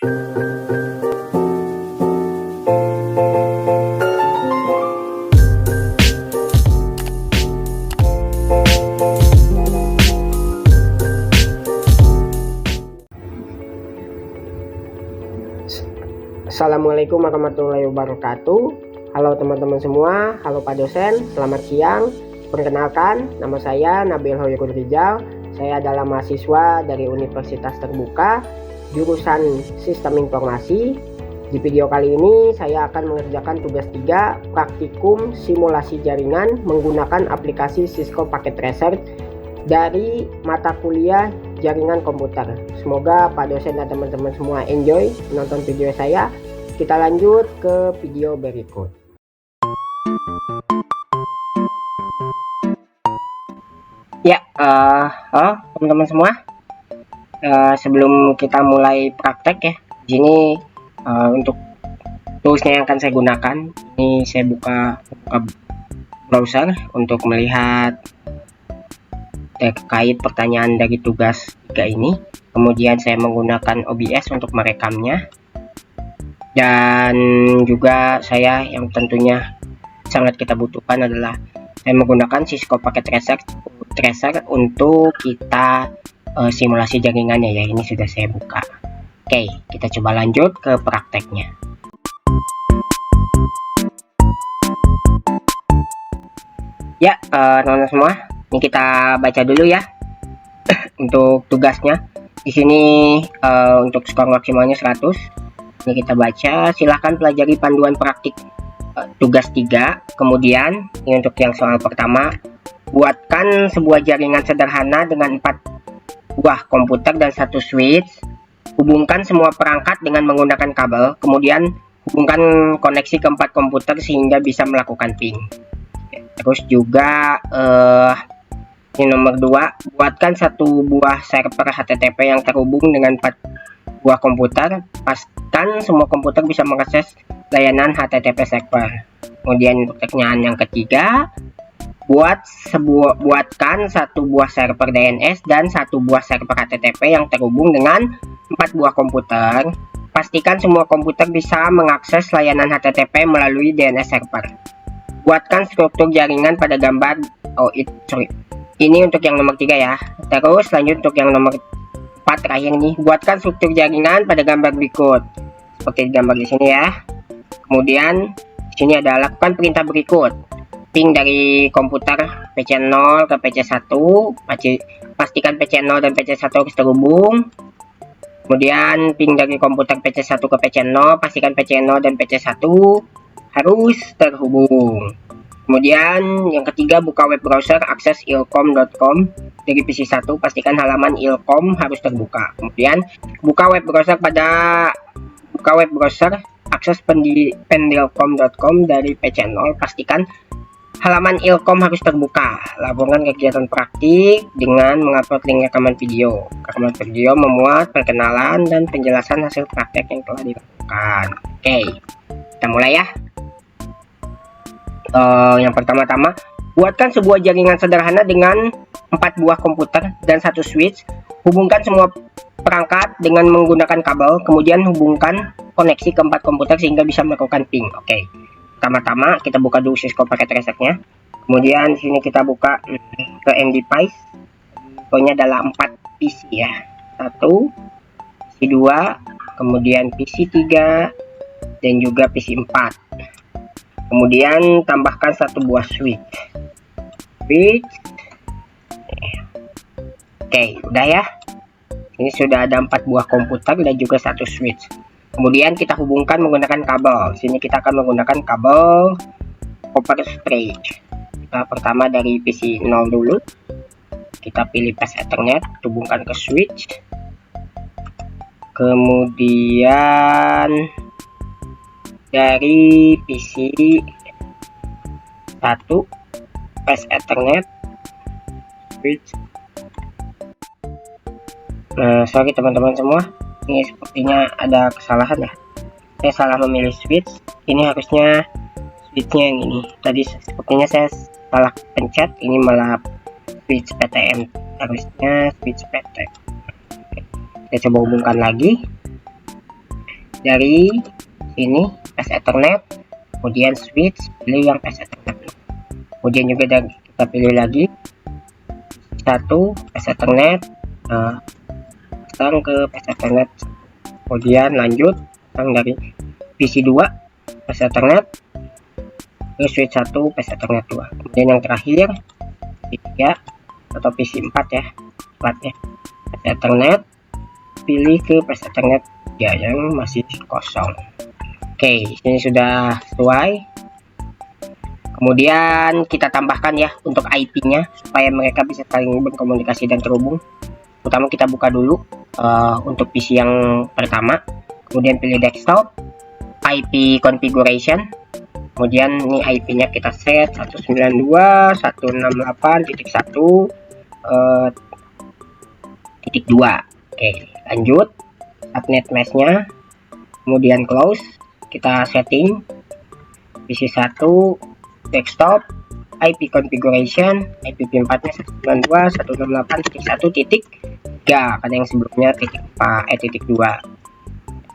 Assalamualaikum warahmatullahi wabarakatuh. Halo teman-teman semua, halo Pak Dosen, selamat siang. Perkenalkan, nama saya Nabil Hoyrul Rizal. Saya adalah mahasiswa dari Universitas Terbuka, jurusan Sistem Informasi. Di video kali ini saya akan mengerjakan tugas 3, praktikum simulasi jaringan menggunakan aplikasi Cisco Packet Tracer dari mata kuliah jaringan komputer. Semoga Pak Dosen dan teman-teman semua enjoy menonton video saya. Kita lanjut ke video berikut. Ya, halo teman-teman semua. Sebelum kita mulai praktek ya, di sini untuk toolsnya yang akan saya gunakan, ini saya buka browser untuk melihat terkait pertanyaan dari tugas 3 ini. Kemudian saya menggunakan OBS untuk merekamnya, dan juga saya yang tentunya sangat kita butuhkan adalah saya menggunakan Cisco Packet Tracer untuk kita simulasi jaringannya ya. Ini sudah saya buka. Oke, kita coba lanjut ke prakteknya. Ya, teman-teman semua, ini kita baca dulu ya untuk tugasnya. Di sini untuk skor maksimalnya 100. Ini kita baca. Silahkan pelajari panduan praktik tugas 3. Kemudian ini untuk yang soal pertama, buatkan sebuah jaringan sederhana dengan 4 buah komputer dan 1 switch. Hubungkan semua perangkat dengan menggunakan kabel. Kemudian hubungkan koneksi ke 4 komputer sehingga bisa melakukan ping. Terus juga ini nomor 2, buatkan 1 buah server HTTP yang terhubung dengan 4 buah komputer. Pastikan semua komputer bisa mengakses layanan HTTP server. Kemudian untuk pertanyaan yang ketiga, buatkan 1 buah server DNS dan 1 buah server HTTP yang terhubung dengan 4 buah komputer. Pastikan semua komputer bisa mengakses layanan HTTP melalui DNS server. Buatkan struktur jaringan pada gambar. Ini untuk yang nomor 3 ya. Terus lanjut untuk yang nomor 4 terakhir nih, buatkan struktur jaringan pada gambar berikut seperti gambar di sini ya. Kemudian di sini ada lakukan perintah berikut. Ping dari komputer PC0 ke PC1, pastikan PC0 dan PC1 harus terhubung. Kemudian ping dari komputer PC1 ke PC0, pastikan PC0 dan PC1 harus terhubung. Kemudian yang ketiga, buka web browser, akses ilkom.com dari PC1, pastikan halaman ilkom harus terbuka. Kemudian buka web browser, akses pendilkom.com dari PC0, pastikan halaman ilkom harus terbuka. Laporkan kegiatan praktik dengan mengupload link rekaman video. Rekaman video memuat perkenalan dan penjelasan hasil praktek yang telah dilakukan. Oke, kita mulai ya. Yang pertama-tama, buatkan sebuah jaringan sederhana dengan 4 buah komputer dan 1 switch. Hubungkan semua perangkat dengan menggunakan kabel. Kemudian hubungkan koneksi ke 4 komputer sehingga bisa melakukan ping. Oke. Pertama-tama kita buka dulu Cisco Packet Tracer-nya. Kemudian di sini kita buka ke end-device. Pokoknya adalah 4 PC ya. 1, PC 2, kemudian PC 3, dan juga PC 4. Kemudian tambahkan 1 buah switch. Oke, udah ya. Ini sudah ada 4 buah komputer dan juga 1 switch. Kemudian kita hubungkan menggunakan kabel. Sini kita akan menggunakan kabel copper storage. Kita pertama dari PC 0 dulu. Kita pilih path Ethernet, hubungkan ke switch. Kemudian dari PC 1, path Ethernet, switch. Sorry teman-teman semua, ini sepertinya ada kesalahan ya. Saya salah memilih switch. Ini harusnya switchnya yang ini. Tadi sepertinya saya salah pencet. Ini malah switch PTM. Harusnya switch PT. Kita coba hubungkan lagi. dari sini PS Ethernet, kemudian switch, pilih yang PS Ethernet. Kemudian juga kita pilih lagi satu PS Ethernet, pasang ke PS Ethernet. Kemudian lanjut pasang dari PC 2 PS Ethernet ke switch 1 PS Ethernet 2. Kemudian yang terakhir PC 3 atau PC 4 ya, PS Ethernet, pilih ke PS Ethernet 3 yang masih kosong. Oke, ini sudah sesuai. Kemudian kita tambahkan ya untuk IP-nya supaya mereka bisa saling berkomunikasi dan terhubung. Pertama kita buka dulu untuk PC yang pertama, kemudian pilih desktop, IP configuration, kemudian ini IP-nya kita set 192.168.1.2. Oke, lanjut subnet mesh-nya, kemudian close, kita setting PC 1 desktop, IP configuration, IPv4 nya 192.168.1.3 karena yang sebelumnya titik 2.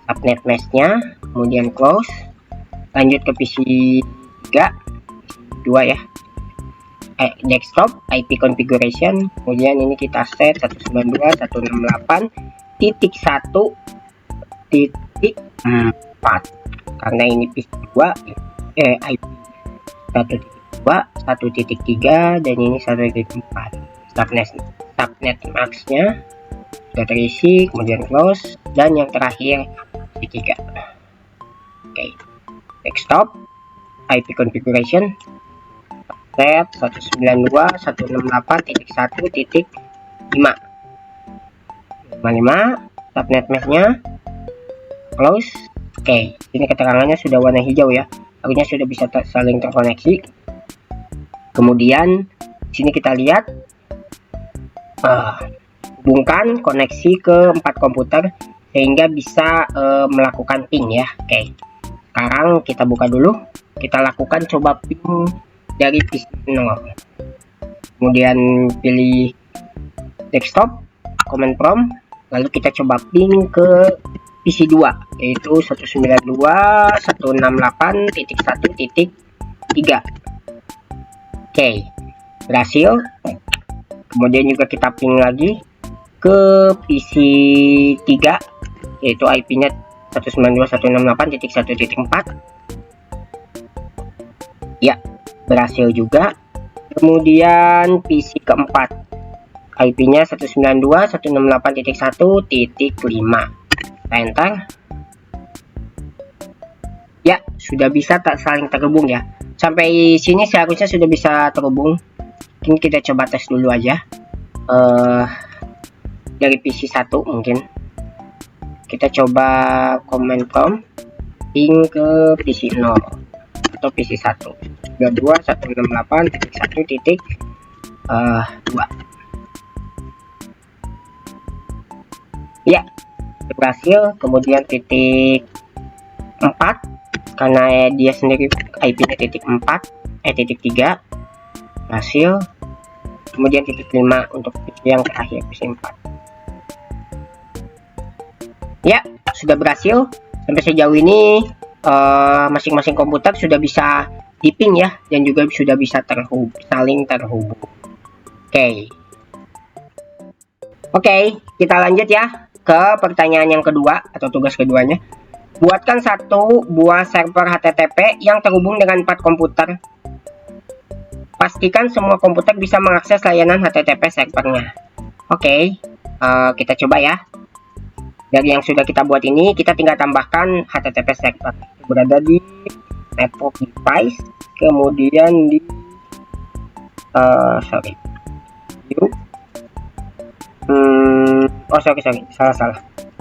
Subnet mesh nya, kemudian close, lanjut ke PC 3 2 ya, desktop, IP configuration, kemudian ini kita set 192.168.1.4 karena ini PC 2 IP 1.2, 1.3 dan ini 1.4. Subnet max-nya sudah terisi, kemudian close, dan yang terakhir P3. Oke, desktop, IP configuration, set 192.168.1.5. 55, subnet mesh-nya close. Oke, ini keterangannya sudah warna hijau ya, artinya sudah bisa saling terkoneksi. Kemudian sini kita lihat hubungkan koneksi ke 4 komputer sehingga bisa melakukan ping ya. Oke, sekarang kita buka dulu, kita lakukan coba ping dari PC 0. Kemudian pilih desktop, command prompt, lalu kita coba ping ke PC 2 yaitu 192.168.1.3. Oke, berhasil. Kemudian juga kita ping lagi ke PC 3 yaitu IP-nya 192.168.1.4. Ya, berhasil juga. Kemudian PC keempat IP-nya 192.168.1.5. Enter. Ya, sudah bisa tak saling terhubung ya. Sampai sini seharusnya sudah bisa terhubung. Mungkin kita coba tes dulu aja. Dari PC 1 mungkin. Kita coba command prompt ping ke PC 0 atau PC 1. 192.168.1.2. Ya, berhasil. Kemudian titik 4 karena dia sendiri IP-nya titik 3 berhasil. Kemudian titik 5 untuk PC yang terakhir, PC 4. Ya, sudah berhasil. Sampai sejauh ini masing-masing komputer sudah bisa di-ping ya, dan juga sudah bisa saling terhubung. Oke, kita lanjut ya ke pertanyaan yang kedua atau tugas keduanya. Buatkan satu buah server HTTP yang terhubung dengan 4 komputer. Pastikan semua komputer bisa mengakses layanan HTTP servernya. Oke, kita coba ya. Dari yang sudah kita buat ini, kita tinggal tambahkan HTTP server. Berada di network device, kemudian di salah.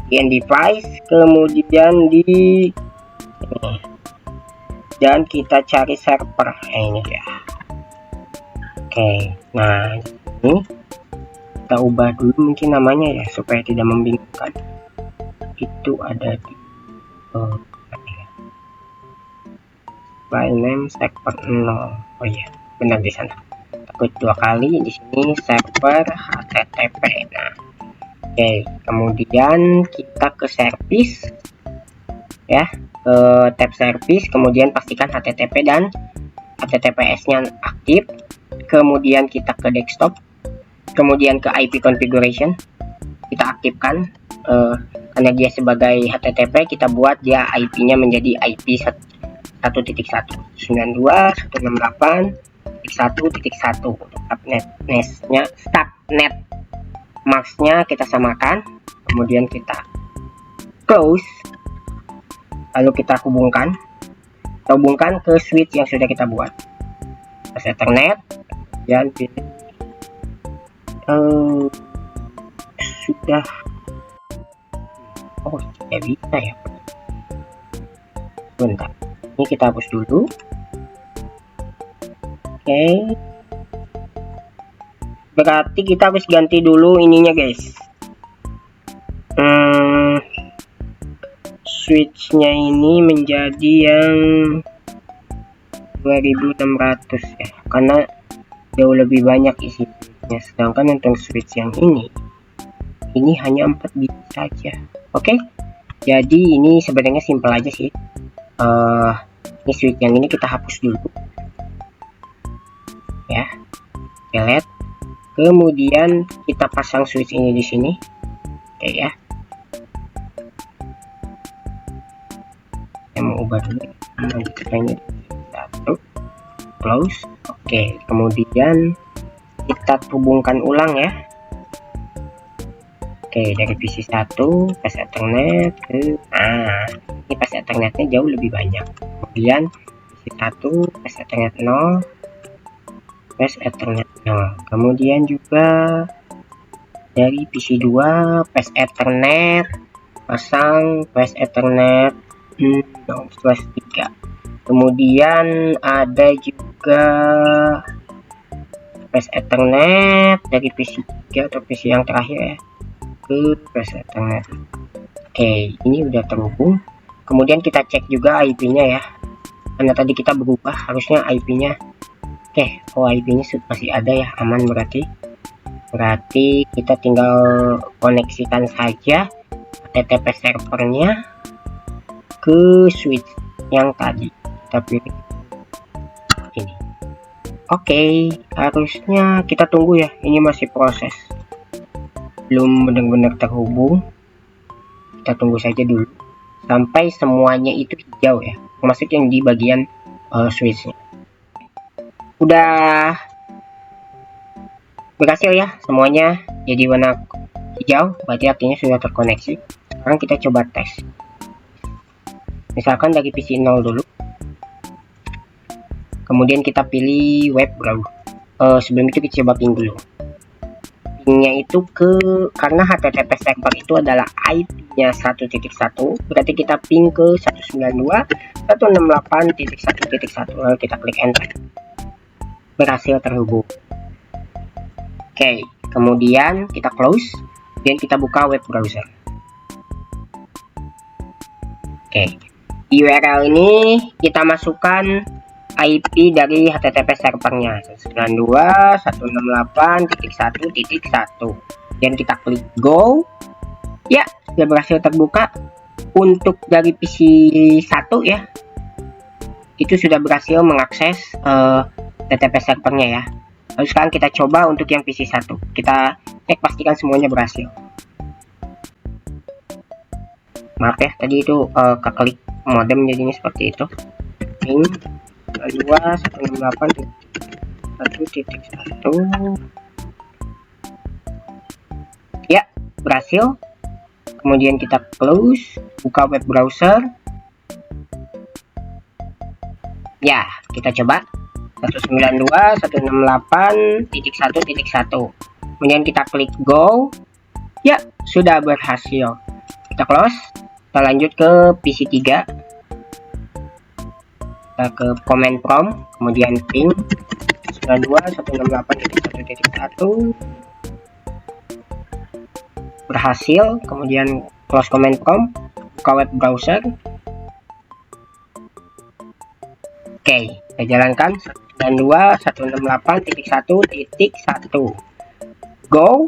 Di device, kemudian di ini. Dan kita cari server. Ini ya. Oke, nah ini kita ubah dulu mungkin namanya ya supaya tidak membingungkan. Itu ada di file name server 0. Oh iya, benar di sana. Takut 2 kali di sini server HTTP. Nah, oke, kemudian kita ke service. ya, ke tab service, kemudian pastikan HTTP dan HTTPS-nya aktif, kemudian kita ke desktop, kemudian ke IP configuration kita aktifkan, karena dia sebagai HTTP kita buat dia IP-nya menjadi IP 1.1.92.168.1.1 untuk subnet masknya kita samakan, kemudian kita close, lalu kita hubungkan ke switch yang sudah kita buat, pas Ethernet dan sudah. Oh, tidak bisa ya, bentar, ini kita hapus dulu. Oke, berarti kita harus ganti dulu ininya guys, switchnya ini menjadi yang 2600 ya, karena jauh lebih banyak isinya, sedangkan untuk switch yang ini hanya 4 bit saja. Oke, jadi ini sebenarnya simple aja sih. Ini switch yang ini kita hapus dulu ya, delete, kemudian kita pasang switch ini di sini. Oke ya, saya mau ubah dulu, ini satu, close. Oke, kemudian kita hubungkan ulang ya. Oke, dari PC 1 pas Ethernet ke ini pas Ethernetnya jauh lebih banyak. Kemudian PC 1 pas Ethernet 0, pas Ethernet 0. Kemudian juga dari PC 2 pas Ethernet pasang pas Ethernet 3. Kemudian ada juga pas Ethernet dari PC 3 atau PC yang terakhir ya, ke pas Ethernet. Oke, ini udah terhubung. Kemudian kita cek juga IP-nya ya, karena tadi kita berubah, harusnya IP-nya IP-nya masih ada ya, aman. Berarti kita tinggal koneksikan saja HTTP servernya ke switch yang tadi kita pilih ini. Oke, harusnya kita tunggu ya, ini masih proses, belum benar-benar terhubung. Kita tunggu saja dulu sampai semuanya itu hijau ya, termasuk yang di bagian switchnya. Udah berhasil ya, semuanya jadi warna hijau, berarti artinya sudah terkoneksi. Sekarang kita coba tes, misalkan dari PC 0 dulu, kemudian kita pilih web browser. Sebelum itu kita coba ping dulu. Pingnya itu karena HTTP server itu adalah IP-nya 1.1, berarti kita ping ke 192.168.1.1, lalu kita klik enter. Berhasil terhubung. Oke, kemudian kita close dan kita buka web browser. Oke, di URL ini kita masukkan IP dari HTTP servernya 192.168.1.1 dan kita klik go. Ya, sudah berhasil terbuka. Untuk dari PC 1 ya, itu sudah berhasil mengakses HTTP servernya ya. Lalu sekarang kita coba untuk yang PC 1, kita cek pastikan semuanya berhasil. Maaf ya, tadi itu keklik modem jadinya seperti itu. Ping 192.168.1.1. Ya, berhasil. Kemudian kita close, buka web browser. Ya, kita coba 192.168.1.1. Kemudian kita klik go. Ya, sudah berhasil. Kita close. Kita lanjut ke PC 3. Kita ke command prompt, kemudian ping 192.168.1.1. Berhasil. Kemudian close command prompt, buka web browser. Oke, kita jalankan 192.168.1.1. Go.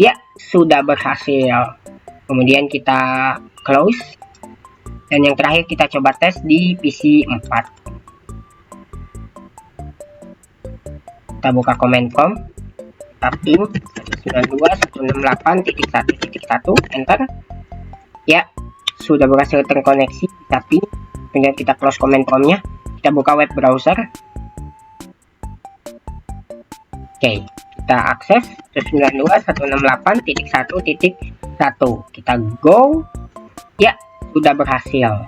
Ya, sudah berhasil. Kemudian kita close. Dan yang terakhir kita coba tes di PC 4. Kita buka Command.com, kita ping 192.168.1.1, enter. Ya, sudah berhasil terkoneksi, tapi kemudian kita close Command.com-nya, kita buka web browser. Oke, kita akses 192.168.1.1, kita go. Ya, sudah berhasil.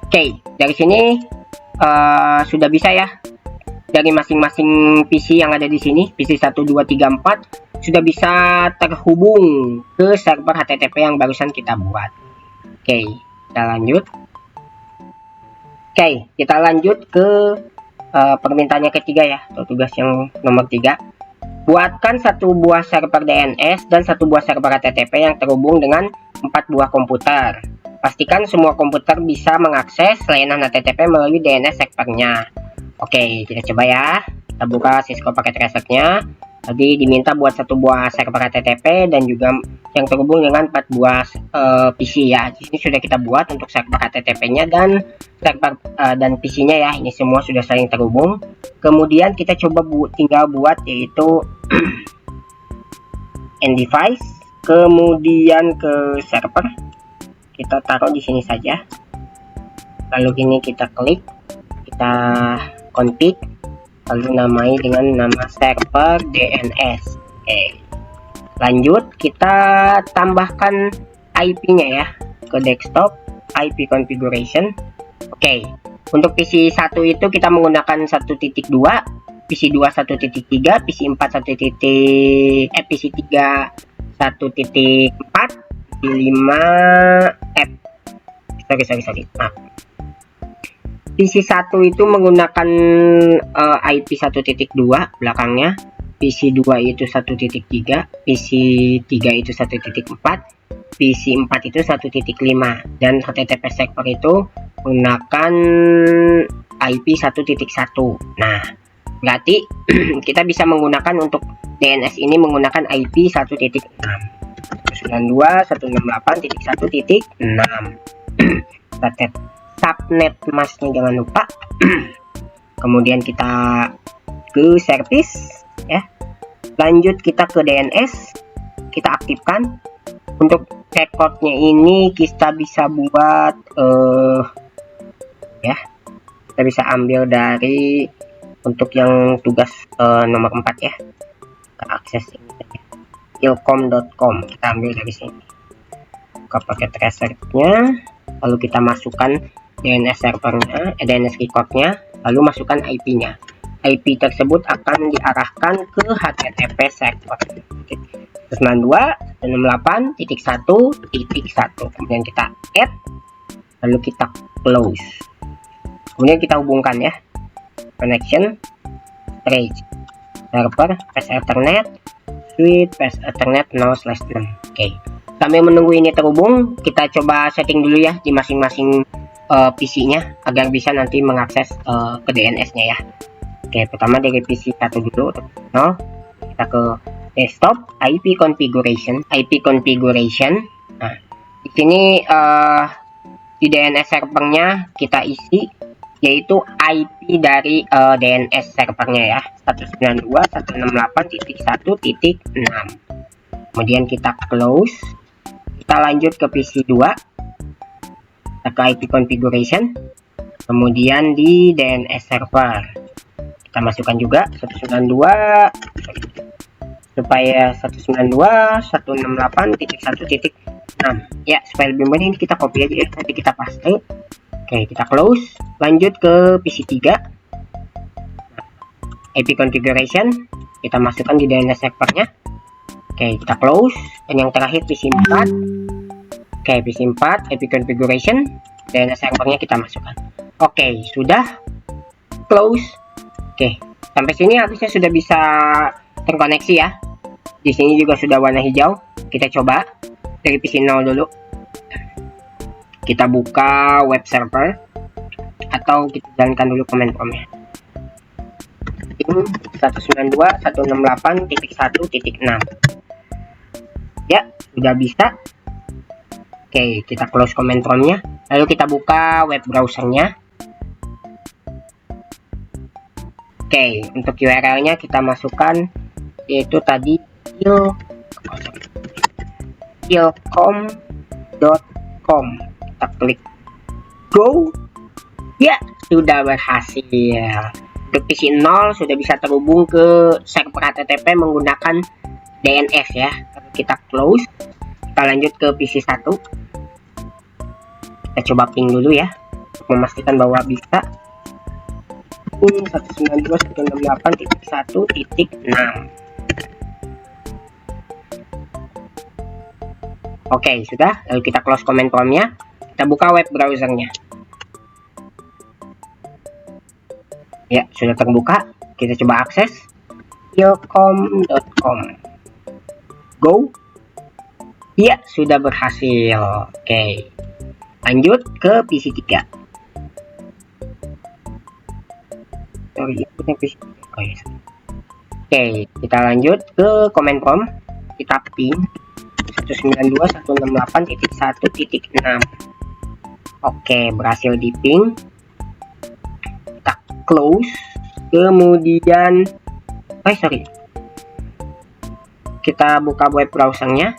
Oke, dari sini sudah bisa ya. Dari masing-masing PC yang ada di sini, PC 1, 2, 3, 4 sudah bisa terhubung ke server HTTP yang barusan kita buat. Oke, kita lanjut. Oke, kita lanjut ke permintaannya ketiga ya, atau tugas yang nomor 3. Buatkan satu buah server DNS dan satu buah server HTTP yang terhubung dengan 4 buah komputer. Pastikan semua komputer bisa mengakses layanan HTTP melalui DNS servernya. Oke, kita coba ya. Kita buka Cisco Packet Tracer-nya. Tadi diminta buat satu buah server HTTP dan juga yang terhubung dengan 4 buah PC ya. Di sini sudah kita buat untuk server HTTP-nya dan server dan PC-nya ya. Ini semua sudah saling terhubung. Kemudian kita coba tinggal buat yaitu end device, kemudian ke server. Kita taruh di sini saja. Lalu ini kita klik, kita config, lalu namai dengan nama server DNS. Oke. Lanjut, kita tambahkan IP-nya ya ke desktop, IP configuration. Oke. Untuk PC 1 itu kita menggunakan 1.2, PC 2 1.3, PC 4 PC 3 1.4, PC 5 PC 1 itu menggunakan IP 1.2 belakangnya, PC 2 itu 1.3, PC 3 itu 1.4, PC 4 itu 1.5, dan HTTP server itu menggunakan IP 1.1. Nah, berarti kita bisa menggunakan untuk DNS ini menggunakan IP 1.6. 192.168.1.6. Subnet masknya jangan lupa. Kemudian kita ke service ya. Lanjut kita ke DNS, kita aktifkan. Untuk recordnya ini kita bisa buat ya, kita bisa ambil dari untuk yang tugas nomor 4 ya. Kita akses ini saja, ilcom.com, kita ambil dari sini. Buka paket tracer-nya, lalu kita masukkan DNS servernya, DNS recordnya, lalu masukkan IP-nya. IP tersebut akan diarahkan ke HTTP server 192.168.1.1. Kemudian kita add, lalu kita close. Kemudian kita hubungkan ya, connection, storage, server, pass ethernet, switch, pass ethernet 0/6. Oke. Sambil menunggu ini terhubung, kita coba setting dulu ya di masing-masing PC-nya agar bisa nanti mengakses ke DNS-nya ya. Oke, pertama dari PC 1 dulu, kita ke desktop, IP configuration. Nah, di sini di DNS servernya kita isi yaitu IP dari DNS servernya ya, 192.168.1.6. Kemudian kita close, kita lanjut ke PC 2, kita ke IP configuration, kemudian di DNS server kita masukkan juga 192.168.1.6 ya, supaya lebih mudah ini kita copy aja ya, nanti kita paste. Oke, kita close, lanjut ke PC 3, IP configuration, kita masukkan di DNS servernya. Oke, kita close, dan yang terakhir PC 4. Oke, PC 4, IP configuration, DNS servernya kita masukkan. Oke, sudah close. Oke, sampai sini harusnya sudah bisa terkoneksi ya. Di sini juga sudah warna hijau. Kita coba dari PC 0 dulu. Kita buka web server atau kita jalankan dulu Command-Prompt-nya. 192.168.1.6. Ya, sudah bisa. Oke, kita close Command-Prompt-nya. Lalu kita buka web browsernya. Oke, untuk URL-nya kita masukkan, yaitu tadi ilkom.com. Kita klik go. Ya, sudah berhasil. Untuk PC 0 sudah bisa terhubung ke server HTTP menggunakan DNS ya. Kita close. Kita lanjut ke PC 1. Kita coba ping dulu ya, untuk memastikan bahwa bisa. 192.168.1.6. Oke, sudah. Lalu kita close command prompt-nya. Kita buka web browsernya. Ya, sudah terbuka. Kita coba akses ilkom.com. Go. Ya, sudah berhasil. Oke. Lanjut ke PC 3. Oke, kita lanjut ke command prompt. Kita ping 192.168.1.6. Oke, berhasil di ping. Kita close. Kemudian kita buka web browsernya.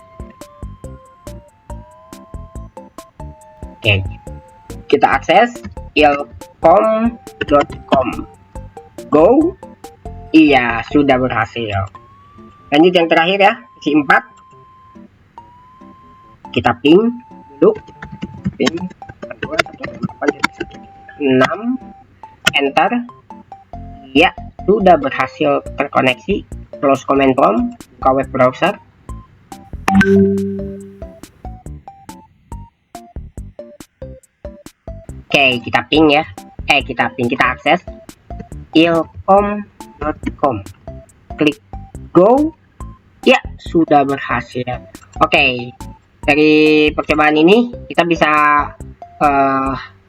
Oke, kita akses ilkom.com. Go. Iya, sudah berhasil. Lanjut yang terakhir ya, PC 4. Kita ping dulu. Ping 192.168.1.6. Enter. Ya, sudah berhasil terkoneksi. Close command prompt, buka web browser. Oke, kita ping ya. Kita akses ilkom.com. Klik go. Ya, sudah berhasil. Oke, dari percobaan ini kita bisa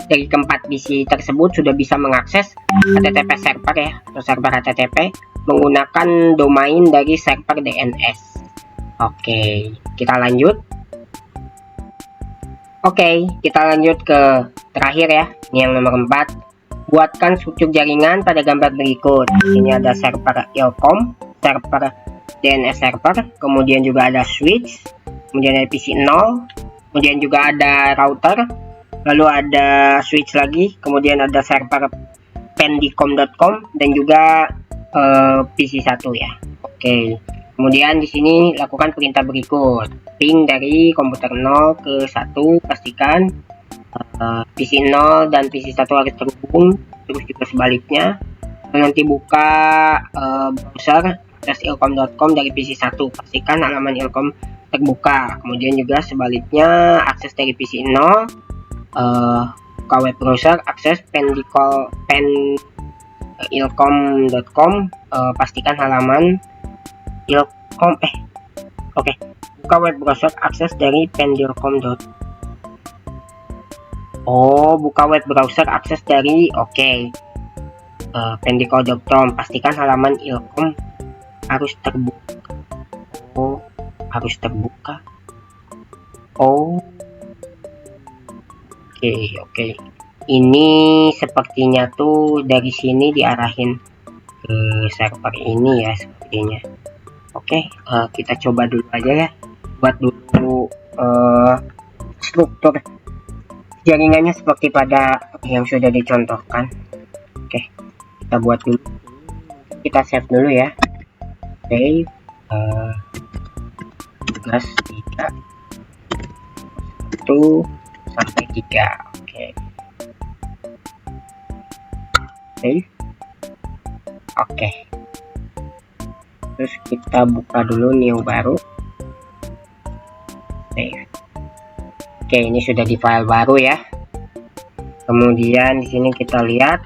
dari keempat PC tersebut sudah bisa mengakses HTTP server ya, atau server HTTP menggunakan domain dari server DNS. Oke, kita lanjut. Oke, kita lanjut ke terakhir ya. Ini yang nomor 4. Buatkan struktur jaringan pada gambar berikut. Ini ada server ilkom, server DNS server, kemudian juga ada switch, kemudian ada PC 0, kemudian juga ada router, lalu ada switch lagi, kemudian ada server pendicom.com dan juga PC 1 ya. Oke. Kemudian di sini lakukan perintah berikut. Ping dari komputer 0 ke 1, pastikan PC 0 dan PC 1 harus terhubung, terus juga sebaliknya. Nanti buka browser akses ilkom.com dari PC 1, pastikan halaman ilkom terbuka. Kemudian juga sebaliknya, akses dari PC 0, buka web browser akses ilkom.com, pastikan halaman ilkom buka web browser akses dari pendilkom.com. Buka web browser akses dari pendicom.com, pastikan halaman ilkom harus terbuka. Harus terbuka. Oke. Ini sepertinya tuh dari sini diarahin ke server ini ya sepertinya. Kita coba dulu aja ya, buat dulu struktur jaringannya seperti pada yang sudah dicontohkan. Kita buat dulu, kita save dulu ya. Tugas 3 1 sampai 3. Terus kita buka dulu new baru. Ini sudah di file baru ya. Kemudian di sini kita lihat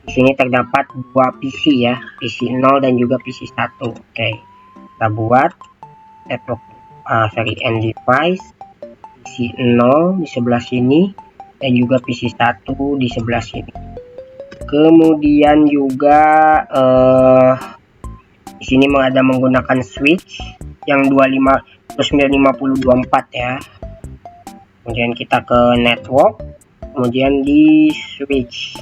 di sini terdapat 2 PC ya, PC 0 dan juga PC 1. Kita buat end device PC 0 di sebelah sini dan juga PC 1 di sebelah sini. Kemudian juga di sini ada menggunakan switch yang 25 plus 95024 ya. kemudian kita ke network, kemudian di switch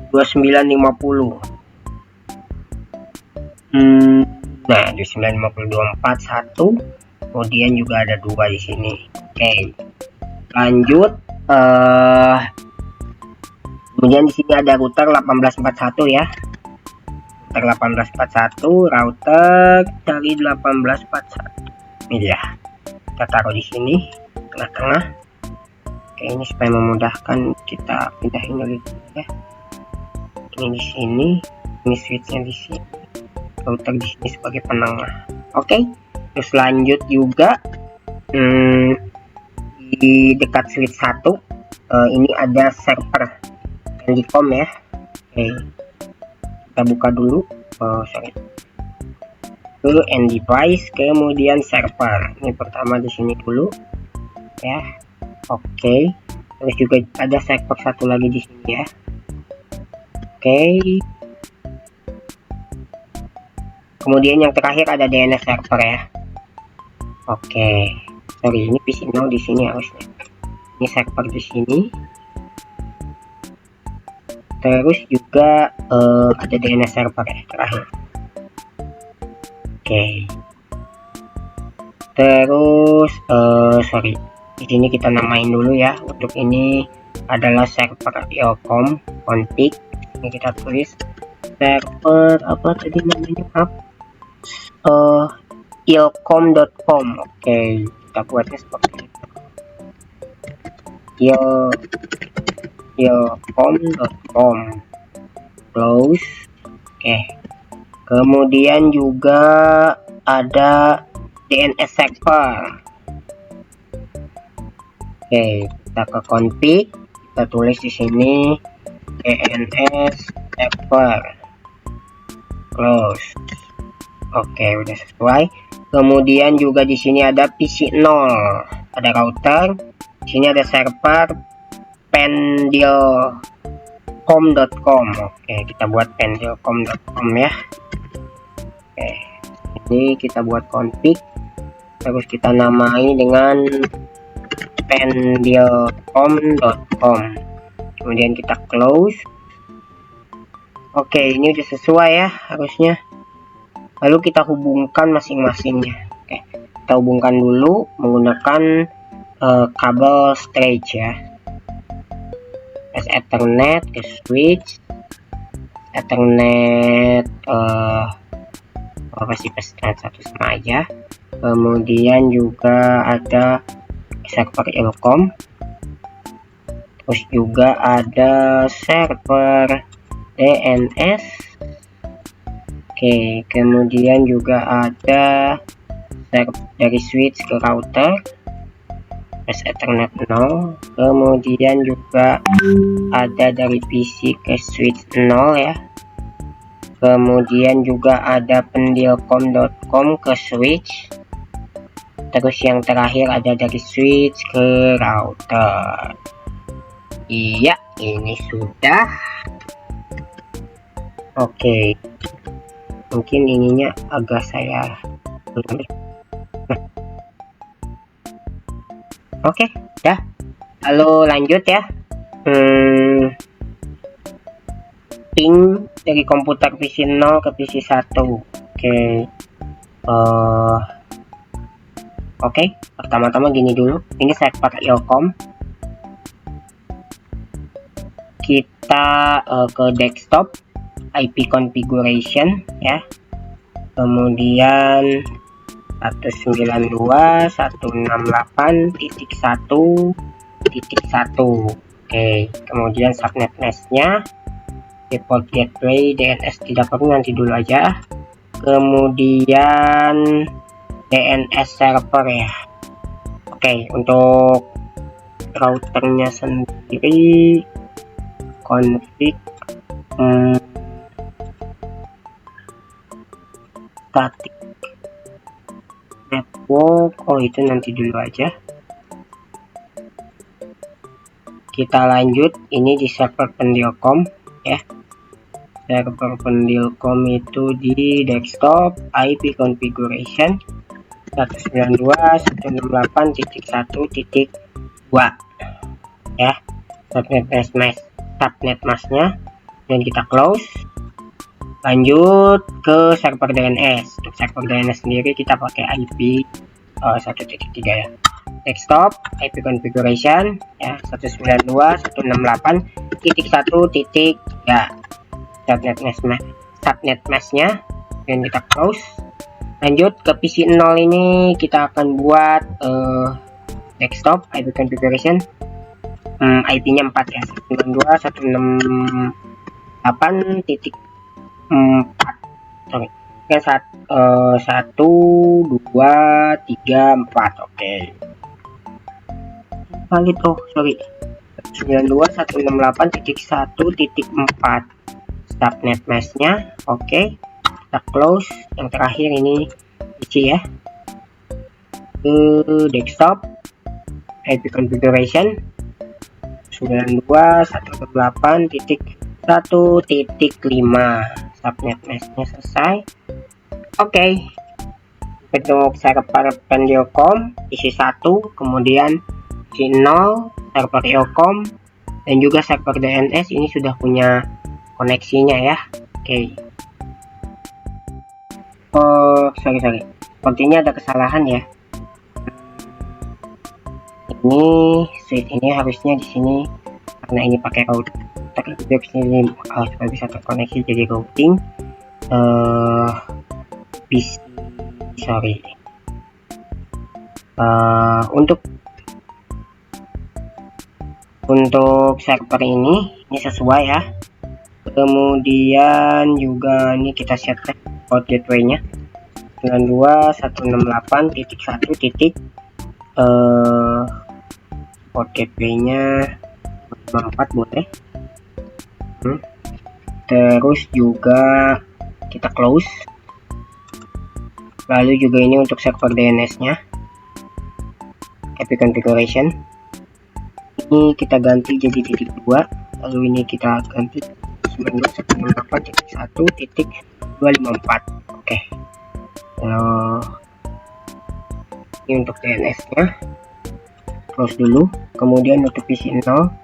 2950. Nah, 2950 21, kemudian juga ada 2 di sini. Oke. Lanjut, kemudian di sini ada router 1841 ya. Router 1841, router dari 1841. Ini ya. Kita taruh di sini tengah-tengah. Oke, ini supaya memudahkan kita pindahin dulu ya. Ini di sini, ini switchnya di sini, router di sini sebagai penengah. Oke, terus lanjut juga di dekat switch 1 ini ada server Handicom ya. Oke, kita buka dulu. Ke end device, kemudian server. Ini pertama di sini dulu ya. Oke, terus juga ada server satu lagi di sini ya. Oke, kemudian yang terakhir ada DNS server ya. Oke, sorry, ini PC 0 di sini harusnya. Ini server di sini. Terus juga ada DNS server ya terakhir. Oke. Terus sorry, di sini kita namain dulu ya. Untuk ini adalah server IOCOM config. Ini kita tulis server apa tadi namanya? IOCOM.com. Oke, kita buatnya seperti itu. IOCOM.com. Close. Oke. Kemudian juga ada DNS server. Oke, kita ke config, kita tulis di sini DNS server. Close. Oke, udah sesuai. Kemudian juga di sini ada PC 0, ada router. Di sini ada server pendilcom.com. Oke, kita buat pendilcom.com ya. Oke, ini kita buat config, terus kita namai dengan pendilcom.com. Kemudian kita close. Oke, ini udah sesuai ya harusnya. Lalu kita hubungkan masing-masingnya. Oke, kita hubungkan dulu menggunakan kabel straight ya. Ethernet ke switch, Ethernet apa sih, Ethernet satu sama aja. Kemudian juga ada server IOCOM, terus juga ada server DNS. Oke, kemudian juga ada dari switch ke router, terus Ethernet 0. Kemudian juga ada dari PC ke switch 0 ya. Kemudian juga ada pendilcom.com ke switch. Terus yang terakhir ada dari switch ke router. Iya, ini sudah. Oke, mungkin ininya agak saya oke, dah. Lalu lanjut ya. Ping dari komputer PC 0 ke PC 1. Oke, pertama-tama gini dulu. Ini server IOCOM. Kita ke desktop, IP configuration ya. Kemudian 192.168.1.1. Oke, kemudian subnet mask-nya, default gateway, DNS tidak perlu, nanti dulu aja. Kemudian DNS server ya. Oke, untuk routernya sendiri config static network, itu nanti dulu aja. Kita lanjut, ini di server pendilcom ya. Server pendilcom itu di desktop, IP configuration 192.168.1.1. 2 ya, subnet masknya, dan kita close. Lanjut ke server DNS. Untuk server DNS sendiri kita pakai IP 1.3 ya. Desktop IP configuration ya, 192.168.1.3 subnet masknya, dan kita close. Lanjut ke PC 0, ini kita akan buat desktop IP configuration, IP-nya 4 ya, 192.168.4 sorry kan, 1 2 3 4. oke, valid, sorry, 192.168.1.4 subnet masknya. Oke, kita close. Yang terakhir ini PC ya, ke desktop IP configuration 192.168.1.5 subnet masknya selesai. Oke, untuk server Pendiocom isi 1, kemudian isi 0 server Eocom, dan juga server DNS ini sudah punya koneksinya ya. Oke. Sorry, sepertinya ada kesalahan ya. Ini switch ini harusnya di sini, karena ini pakai router di sini supaya bisa terkoneksi jadi routing. Sorry. Untuk server ini sesuai ya. Kemudian juga ini kita set port gateway-nya 92.168.1. Port gateway-nya 54 boleh. Terus juga kita close. Lalu juga ini untuk server DNS-nya IP configuration ini kita ganti jadi titik 2, lalu ini kita ganti 92.168.1.254. oke. Ini untuk DNS-nya close dulu. Kemudian untuk PC 0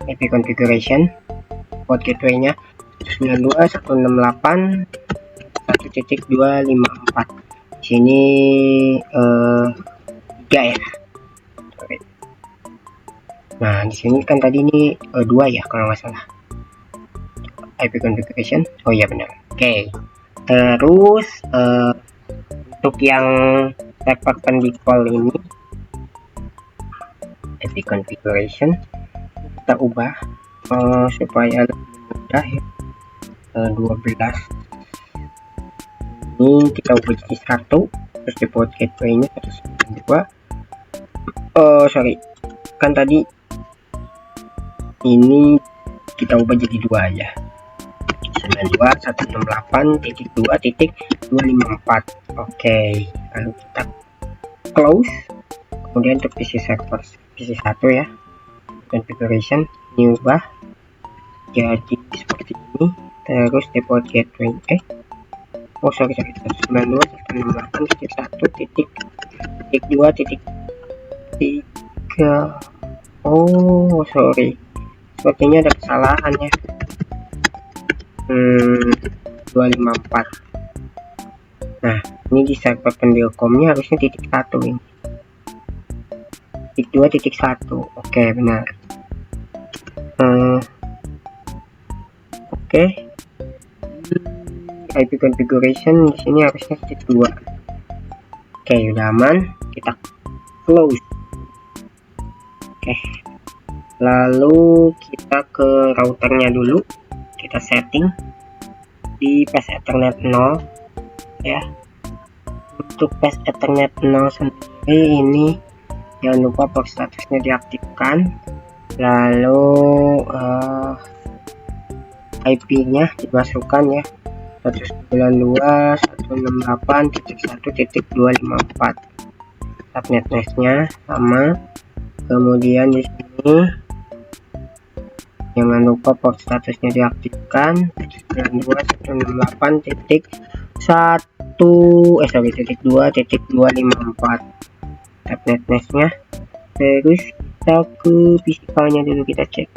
IP configuration port gateway-nya 192.168.1.254. Di sini 3 ya. Nah, di sini kan tadi ini 2 ya kalau nggak salah. IP configuration. Oh iya benar. Oke. Terus untuk yang server Pendicol ini IP configuration kita ubah supaya lebih mudah ya. 12 ini kita ubah jadi 1, terus di port gateway-nya 192. Sorry, kan tadi ini kita ubah jadi 2 aja, 92.168.2.254. oke, lalu kita close. Kemudian untuk PC server PC 1 ya, configuration ini ubah jadi seperti ini. Terus di port gateway sorry 192.168.1.2.3. sorry, sepertinya ada kesalahan ya. 254. Nah, ini di server Pendilkomnya harusnya titik 1 ini. Titik 2.1. Oke, benar. Oke. IP configuration di sini harusnya titik 2. Oke, udah aman. Kita close. Oke. Lalu kita ke routernya dulu. Kita setting di path Ethernet 0 ya. Untuk path Ethernet 0 sendiri ini jangan lupa port statusnya diaktifkan. Lalu IP-nya dimasukkan ya, 192.168.1.254. subnet masknya sama. Kemudian di sini jangan lupa port statusnya diaktifkan, 192.168.1.2.254 subnet masknya. Terus kita ke fisikanya dulu, kita cek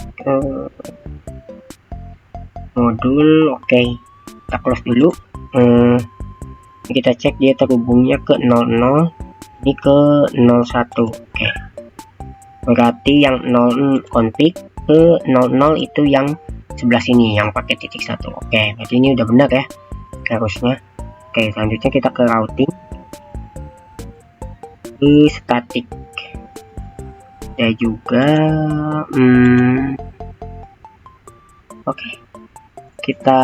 modul. Oke, kita close dulu. Kita cek dia terhubungnya ke 00, ini ke 01. Oke, berarti yang 0 config ke 00 itu yang sebelah sini yang pakai titik 1. Oke, berarti ini udah benar ya harusnya. Oke, selanjutnya kita ke routing, ke static ya juga. Oke, kita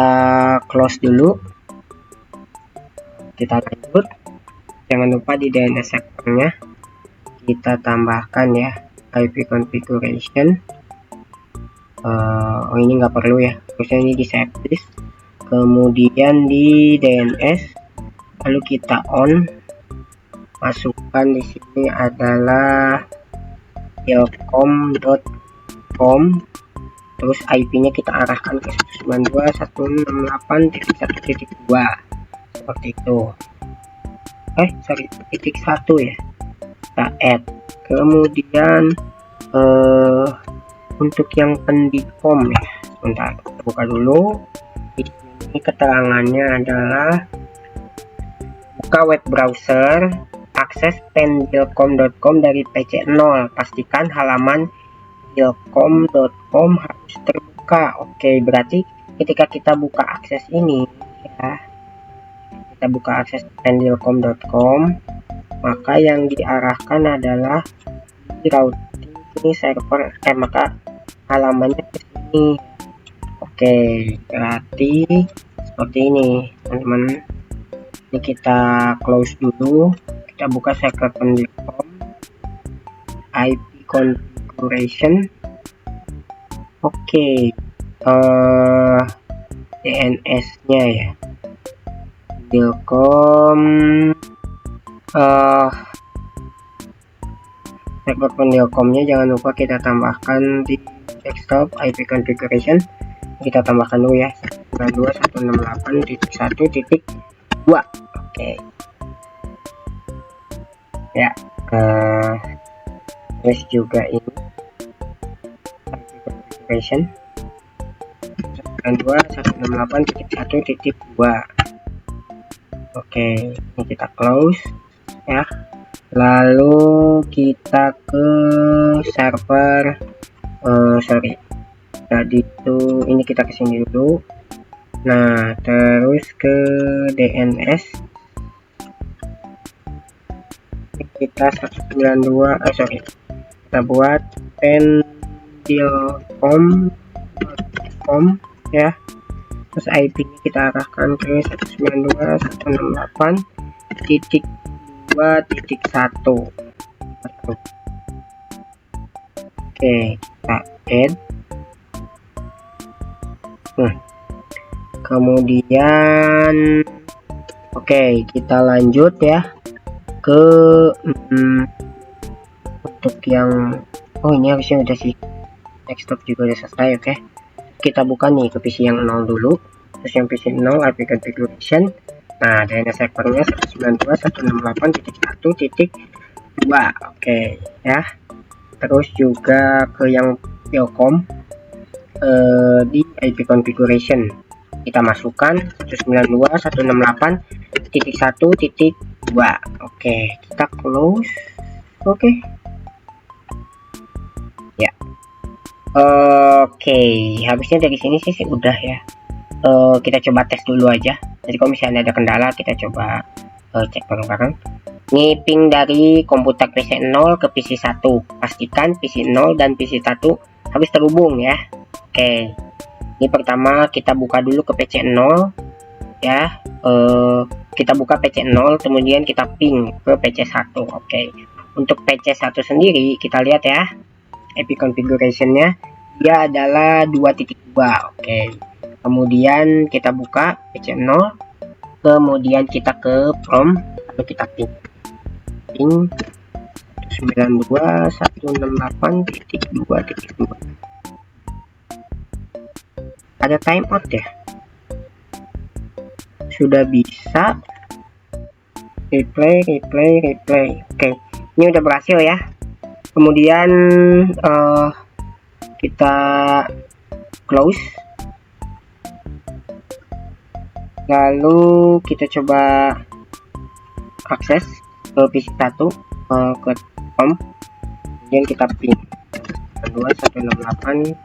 close dulu, kita lanjut. Jangan lupa di DNS servernya kita tambahkan ya IP configuration. Oh, ini nggak perlu ya, harusnya ini di service, kemudian di DNS, lalu kita on, masukkan di sini adalah ilkom.com, terus IP-nya kita arahkan ke 192.168.1.2 seperti itu. Titik 1 ya, kita add. Kemudian untuk yang pendikom ya, sebentar kita buka dulu. Ini keterangannya adalah buka web browser, akses pendilkom.com dari PC0, pastikan halaman ilkom.com harus terbuka. Oke, berarti ketika kita buka akses ini ya, kita buka akses pendilkom.com, maka yang diarahkan adalah di routing ini server, maka halamannya ke sini. Oke, berarti seperti ini teman-teman. Ini kita close dulu, kita buka server pendilkom, IP configuration. Oke, DNS nya ya, pendilkom, server pendilkomnya jangan lupa kita tambahkan di desktop IP configuration. Kita tambahkan dulu ya, 92.168.1.2. Oke ya, terus juga ini IP configuration 92.168.1.2. Oke, ini kita close ya. Lalu kita ke server, tadi itu ini kita kesini dulu. Nah, terus ke DNS kita 192, kita buat pendilkom.com ya. Terus IP-nya kita arahkan ke 192.168.2.1. Oke, kita add. Kemudian oke, kita lanjut ya ke untuk yang ini harusnya udah sih, desktop juga udah selesai. Oke, kita buka nih ke PC yang 0 dulu, terus yang PC 0 IP configuration. Nah, DNS servernya 192.168.1.2. Oke ya, terus juga ke yang ilkom, di IP configuration kita masukkan 192.168.1.2. Oke, kita close. Oke ya. Oke, habisnya dari sini sih udah ya. Kita coba tes dulu aja, jadi kalau misalnya ada kendala kita coba cek bareng-bareng. Ini ping dari komputer PC 0 ke PC 1, pastikan PC 0 dan PC 1 harus terhubung ya. Oke, ini pertama kita buka dulu ke PC 0 ya. Kita buka PC 0, kemudian kita ping ke PC 1. Oke, untuk PC 1 sendiri kita lihat ya, IP configuration-nya dia adalah 2.2. Oke, kemudian kita buka PC 0, kemudian kita ke prom, lalu kita ping 192.168.2.2. Ada timeout ya, sudah bisa replay. Oke, ini udah berhasil ya. Kemudian kita close, lalu kita coba akses ke PC1 ke home, kemudian kita ping 2.168.1.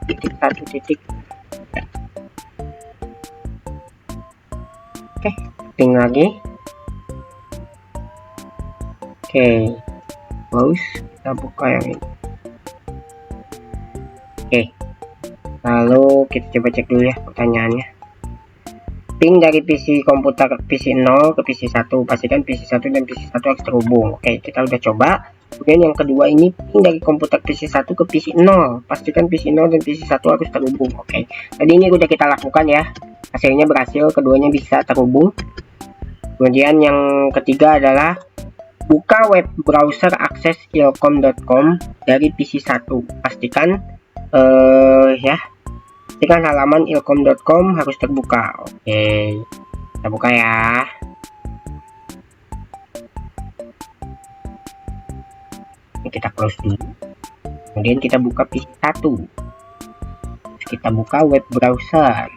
Oke, ping lagi. Oke, close, kita buka yang ini. Oke, lalu kita coba cek dulu ya pertanyaannya. Ping dari PC komputer PC0 ke PC1, pastikan PC1 dan PC1 harus terhubung. Oke, kita udah coba. Kemudian yang kedua ini ping dari komputer PC1 ke PC0, pastikan PC0 dan PC1 harus terhubung. Oke, tadi ini udah kita lakukan ya, hasilnya berhasil, keduanya bisa terhubung. Kemudian yang ketiga adalah buka web browser akses ilkom.com dari PC1, pastikan pastikan halaman ilkom.com harus terbuka. Oke, kita buka ya. Ini kita close dulu, kemudian kita buka PC1, kita buka web browser,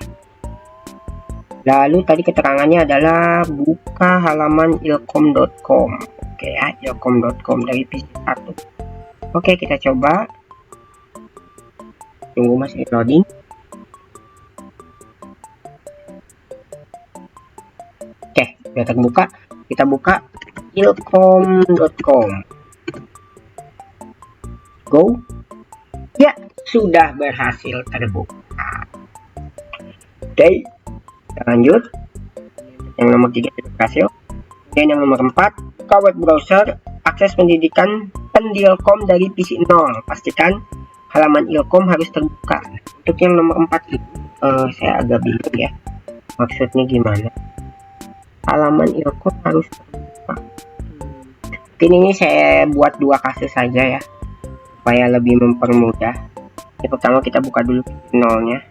lalu tadi keterangannya adalah buka halaman ilkom.com. Oke ya, ilkom.com dari PC1. Oke, kita coba, tunggu masih loading. Oke, sudah terbuka. Kita buka ilkom.com. Go. Ya, sudah berhasil terbuka. Oke, kita lanjut. Yang nomor 3 sudah berhasil. Dan yang nomor 4, buka web browser akses pendidikan Pendilkom dari PC0. Pastikan halaman ilkom harus terbuka. Untuk yang nomor 4 itu saya agak bingung ya, maksudnya gimana halaman ilkom harus terbuka. Mungkin ini saya buat 2 kasus saja ya, supaya lebih mempermudah. Yang pertama kita buka dulu PC0 nya,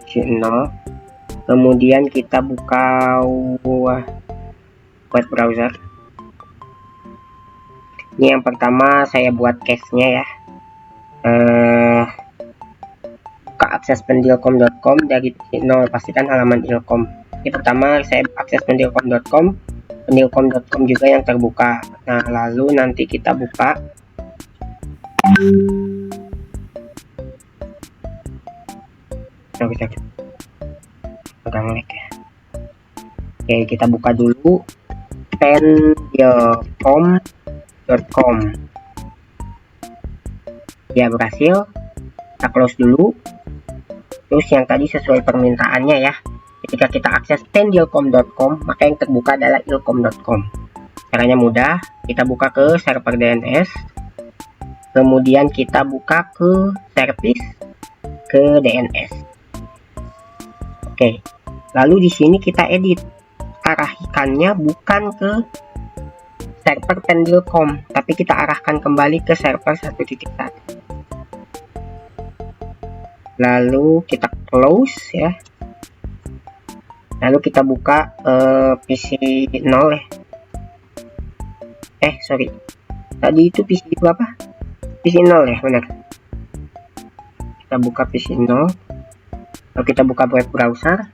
PC0, kemudian kita buka web browser. Ini yang pertama saya buat case-nya ya, buka akses pendilkom.com dari PC0, pastikan halaman ilkom. Ini pertama saya akses pendilkom.com, pendilkom.com juga yang terbuka. Nah, lalu nanti kita buka agak ngelag ya. Oke, kita buka dulu pendilkom.com. Ya, berhasil. Kita close dulu. Terus yang tadi sesuai permintaannya ya, ketika kita akses pendilkom.com, maka yang terbuka adalah ilkom.com. Caranya mudah, kita buka ke server DNS, kemudian kita buka ke service, ke DNS. Oke, lalu di sini kita edit, arahkannya bukan ke server pendilkom, tapi kita arahkan kembali ke server 1.1. Lalu kita close ya, lalu kita buka PC0 ya. Sorry, tadi itu PC apa? PC0 ya, benar. Kita buka PC0, lalu kita buka web browser.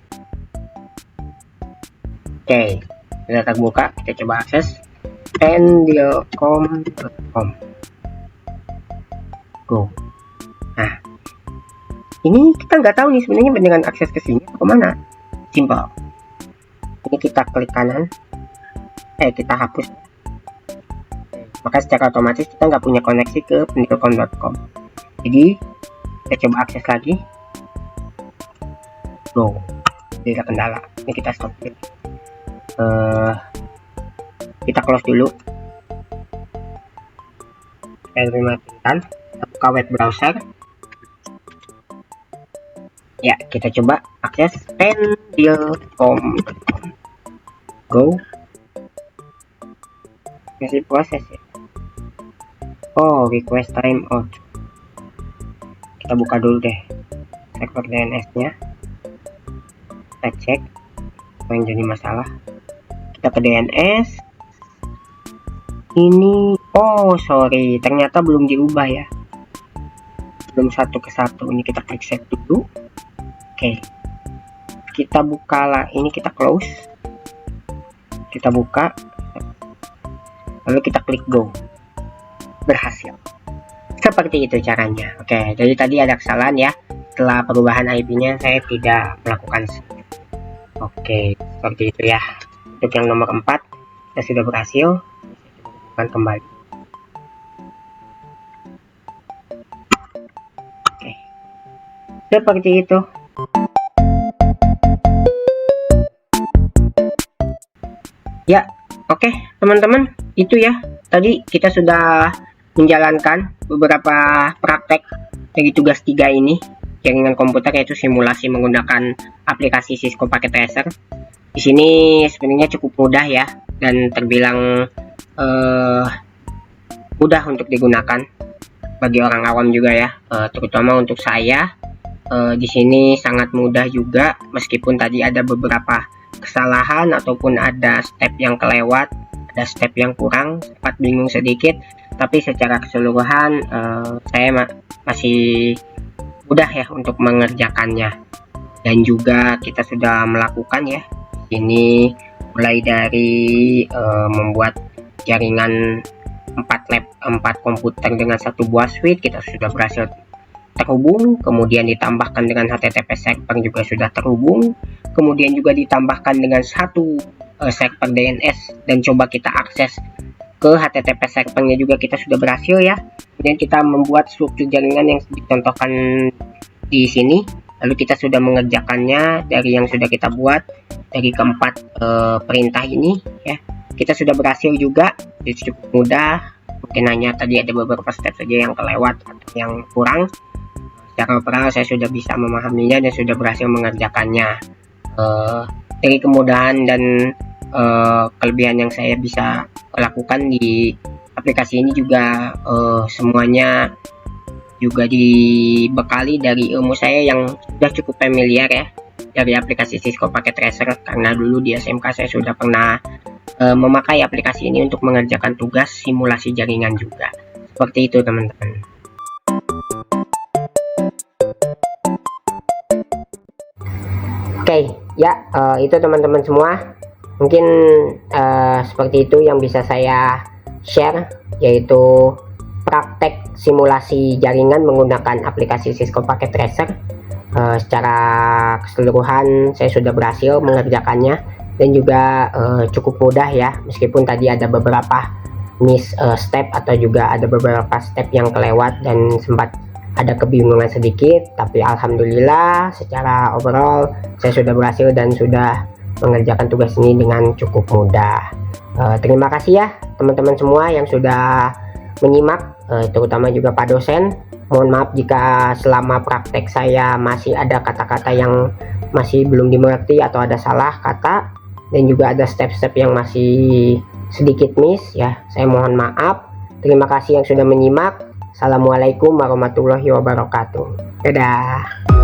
Oke, sudah terbuka. Kita coba akses pendilkom.com. Go. Nah, ini kita nggak tahu nih sebenarnya beneran akses ke sini atau kemana. Simple. Ini kita klik kanan, kita hapus. Maka secara otomatis kita nggak punya koneksi ke pendilkom.com. Jadi kita coba akses lagi. Go. Tidak ada kendala. Ini kita stop. Kita close dulu. Kita matikan. Kita buka web browser. Ya, kita coba akses pendilkom.com. Go. Masih proses ya. Oh, request timeout. Kita buka dulu deh server DNS-nya. Kita cek apa yang jadi masalah. Kita ke DNS. Ini, oh sorry, ternyata belum diubah ya, belum satu ke satu. Ini kita klik save dulu. Oke, kita buka lah, ini kita close, kita buka, lalu kita klik go. Berhasil. Seperti itu caranya. Oke, jadi tadi ada kesalahan ya, setelah perubahan IP-nya saya tidak melakukan. Oke, seperti itu ya. Untuk yang nomor 4 saya sudah berhasil. Akan kembali. Oke, seperti itu. Ya, oke teman-teman, itu ya. Tadi kita sudah menjalankan beberapa praktek dari tugas 3 ini, jaringan komputer, yaitu simulasi menggunakan aplikasi Cisco Packet Tracer. Di sini sebenarnya cukup mudah ya, dan terbilang mudah untuk digunakan bagi orang awam juga ya, terutama untuk saya. Di sini sangat mudah juga, meskipun tadi ada beberapa kesalahan ataupun ada step yang kelewat, ada step yang kurang, sempat bingung sedikit, tapi secara keseluruhan saya masih mudah ya untuk mengerjakannya. Dan juga kita sudah melakukan ya, ini mulai dari membuat jaringan 4 komputer dengan satu buah switch, kita sudah berhasil terhubung, kemudian ditambahkan dengan HTTP server juga sudah terhubung, kemudian juga ditambahkan dengan satu server DNS dan coba kita akses ke HTTP servernya juga kita sudah berhasil ya. Kemudian kita membuat struktur jaringan yang dicontohkan di sini, lalu kita sudah mengerjakannya dari yang sudah kita buat dari keempat perintah ini ya. Kita sudah berhasil juga, jadi cukup mudah. Mungkin hanya tadi ada beberapa step saja yang kelewat atau yang kurang. Secara overall saya sudah bisa memahaminya dan sudah berhasil mengerjakannya. Dari kemudahan dan kelebihan yang saya bisa lakukan di aplikasi ini juga semuanya juga dibekali dari ilmu saya yang sudah cukup familiar ya dari aplikasi Cisco Packet Tracer, karena dulu di SMK saya sudah pernah memakai aplikasi ini untuk mengerjakan tugas simulasi jaringan juga. Seperti itu teman-teman. Oke, ya itu teman-teman semua. Mungkin seperti itu yang bisa saya share, yaitu praktek simulasi jaringan menggunakan aplikasi Cisco Packet Tracer. Secara keseluruhan saya sudah berhasil mengerjakannya dan juga cukup mudah ya, meskipun tadi ada beberapa miss step atau juga ada beberapa step yang kelewat dan sempat ada kebingungan sedikit, tapi alhamdulillah secara overall saya sudah berhasil dan sudah mengerjakan tugas ini dengan cukup mudah. Terima kasih ya teman-teman semua yang sudah menyimak, terutama juga Pak dosen. Mohon maaf jika selama praktek saya masih ada kata-kata yang masih belum dimengerti atau ada salah kata, dan juga ada step-step yang masih sedikit miss ya, saya mohon maaf. Terima kasih yang sudah menyimak. Assalamualaikum warahmatullahi wabarakatuh. Dadah.